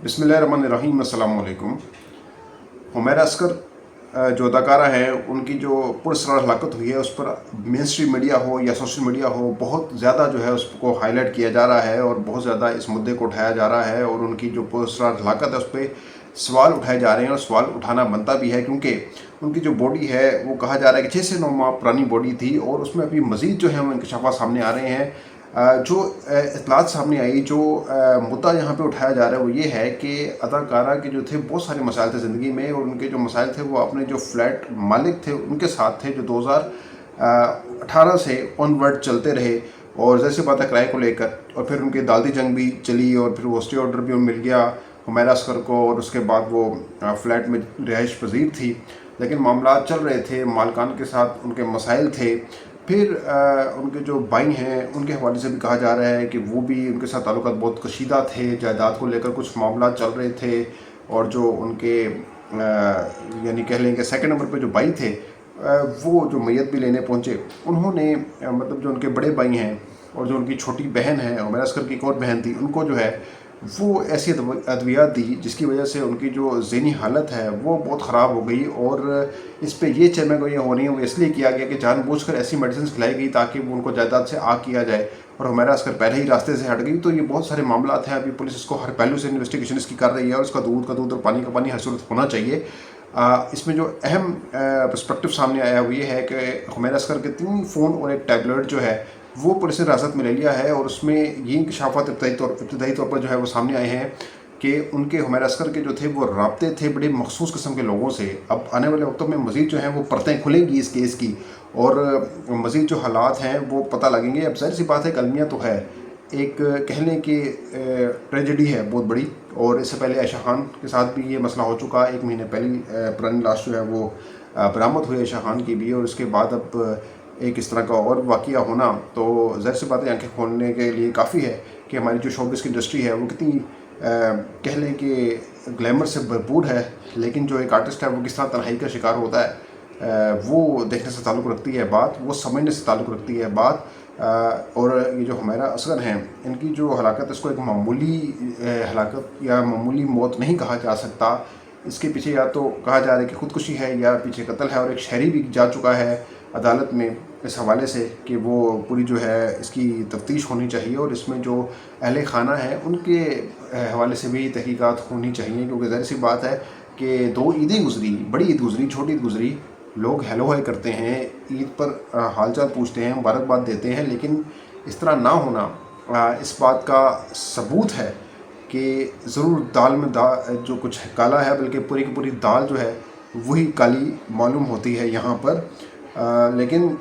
बिस्मिल्लाहिर्रहमानिर्रहीम। अस्सलाम वालेकुम। हुमैरा अस्कर जो अदाकारा है, उनकी जो पुरस्कार हलाकत हुई है उस पर मेन स्ट्रीम मीडिया हो या सोशल मीडिया हो, बहुत ज़्यादा जो है उसको हाईलाइट किया जा रहा है और बहुत ज़्यादा इस मुद्दे को उठाया जा रहा है और उनकी जो पुरस्कार हलाकत है उस पर सवाल उठाए जा रहे हैं और सवाल उठाना बनता भी है, क्योंकि उनकी जो बॉडी है वो कहा जा रहा है कि 6 से 9 माह पुरानी बॉडी थी और उसमें अभी मज़ीद जो है वो इंकशाफात सामने आ रहे हैं। जो इतलात सामने आई, जो मुद्दा यहाँ पे उठाया जा रहा है वो ये है कि अदाकारा के जो थे बहुत सारे मसाइल थे ज़िंदगी में, और उनके जो मसाइल थे वो अपने जो फ्लैट मालिक थे उनके साथ थे, जो 2018 से ऑनवर्ड चलते रहे। और जैसे बात है किराए को लेकर, और फिर उनकी अदालती जंग भी चली और फिर वो स्टे ऑर्डर भी मिल गया हुमैरा अस्कर को, और उसके बाद वो फ्लैट में रिहाइश पजीर थी, लेकिन मामला चल रहे थे, मालकान के साथ उनके मसाइल थे। फिर उनके जो भाई हैं उनके हवाले से भी कहा जा रहा है कि वो भी उनके साथ ताल्लुकात बहुत कशीदा थे, जायदाद को लेकर कुछ मामला चल रहे थे। और जो उनके यानी कह लें कि सेकंड नंबर पे जो भाई थे, वो जो मैयत भी लेने पहुंचे, उन्होंने मतलब जो उनके बड़े भाई हैं और जो उनकी छोटी बहन है, हुमैरा अस्कर की एक और बहन थी, उनको जो है वो ऐसी अद्वियात दी जिसकी वजह से उनकी जो ज़हनी हालत है वो बहुत ख़राब हो गई। और इस पे ये चर्चा हो रही है वो इसलिए किया गया कि जानबूझकर ऐसी मेडिसिन खिलाई गई ताकि वो उनको जायदाद से आग किया जाए, और हुमैरा अस्कर पहले ही रास्ते से हट गई। तो ये बहुत सारे मामला हैं, अभी पुलिस इसको हर पहलू से इन्वेस्टिगेशन इसकी कर रही है, और इसका दूध का दूध और पानी का पानी हर सूरत होना चाहिए। इसमें जो अहम पर्सपेक्टिव सामने आया वो ये है कि हुमैरा अस्कर के 3 फ़ोन और एक टैबलेट जो है वो पुलिस ने हिरासत में ले लिया है, और उसमें ये इंकशाफात इब्तदाई तौर पर जो है वो सामने आए हैं कि उनके हुमैरा अस्कर के जो थे वो राब्ते थे बड़े मखसूस किस्म के लोगों से। अब आने वाले वक्तों में मज़ीद जो हैं वो परतें खुलेंगी इस केस की, और मज़ीद जो हालात हैं वो पता लगेंगे। अब जाहिर सी बात है कि अलमिया तो है, एक कह लें कि ट्रेजेडी है बहुत बड़ी, और इससे पहले आयशा खान के साथ भी ये मसला हो चुका। 1 महीने पहले पुरानी लाश जो है वो बरामद हुई आयशा खान की भी, और उसके बाद अब एक इस तरह का और वाक़या होना तो ज़ाहिर सी बात है आंखें खोलने के लिए काफ़ी है कि हमारी जो शोबिज़ की इंडस्ट्री है वो कितनी कह लें कि ग्लैमर से भरपूर है, लेकिन जो एक आर्टिस्ट है वो किस तरह तन्हाई का शिकार होता है वो देखने से ताल्लुक़ रखती है बात, वो समझने से ताल्लुक़ रखती है बात। और ये जो हुमैरा अस्कर हैं, इनकी जो हलाकत, इसको एक मामूली हलाकत या मामूली मौत नहीं कहा जा सकता। इसके पीछे या तो कहा जा रहा है कि ख़ुदकुशी है या पीछे कत्ल है, और एक शहरी भी जा चुका है अदालत में इस हवाले से कि वो पूरी जो है इसकी तफ्तीश होनी चाहिए, और इसमें जो अहले खाना है उनके हवाले से भी तहकीकात होनी चाहिए, क्योंकि ज़ाहिर सी बात है कि 2 ईदें गुजरी, बड़ी ईद गुजरी, छोटी ईद गुजरी, लोग हेलो हाय करते हैं, ईद पर हालचाल पूछते हैं, मुबारकबाद देते हैं, लेकिन इस तरह ना होना इस बात का सबूत है कि ज़रूर दाल में जो कुछ काला है, बल्कि पूरी की पूरी दाल जो है वही काली मालूम होती है यहाँ पर। लेकिन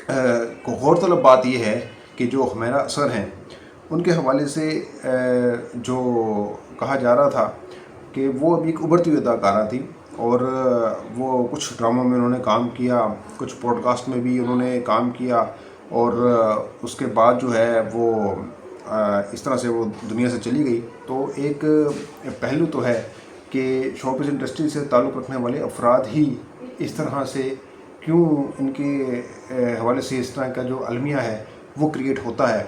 गौरतलब बात यह है कि जो हुमैरा अस्कर हैं उनके हवाले से जो कहा जा रहा था कि वो अभी एक उभरती हुई अदाकारा थी, और वो कुछ ड्रामों में उन्होंने काम किया, कुछ पॉडकास्ट में भी उन्होंने काम किया, और उसके बाद जो है वो इस तरह से वो दुनिया से चली गई। तो एक पहलू तो है कि शोबिज़ इंडस्ट्री से ताल्लुक़ रखने वाले अफराद ही इस तरह से क्यों इनके हवाले से इस तरह का जो अलमिया है वो क्रिएट होता है।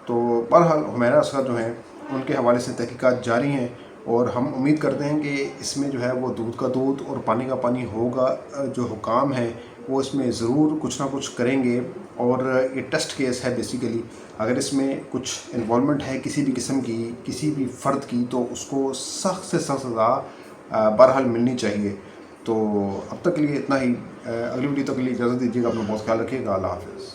तो बहरहाल हुमैरा अस्कर जो हैं उनके हवाले से तहकीकात जारी हैं, और हम उम्मीद करते हैं कि इसमें जो है वो दूध का दूध और पानी का पानी होगा। जो हुकाम हैं वो इसमें ज़रूर कुछ ना कुछ करेंगे, और ये टेस्ट केस है बेसिकली। अगर इसमें कुछ इन्वॉल्वमेंट है किसी भी किस्म की, किसी भी फ़र्द की, तो उसको सख्त से सख्त सज़ा बहरहाल मिलनी चाहिए। तो अब तक के लिए इतना ही। अगली वीडियो तक के लिए इजाज़त दीजिएगा। अपना बहुत ख्याल रखिएगा। अल्लाह हाफ़िज़।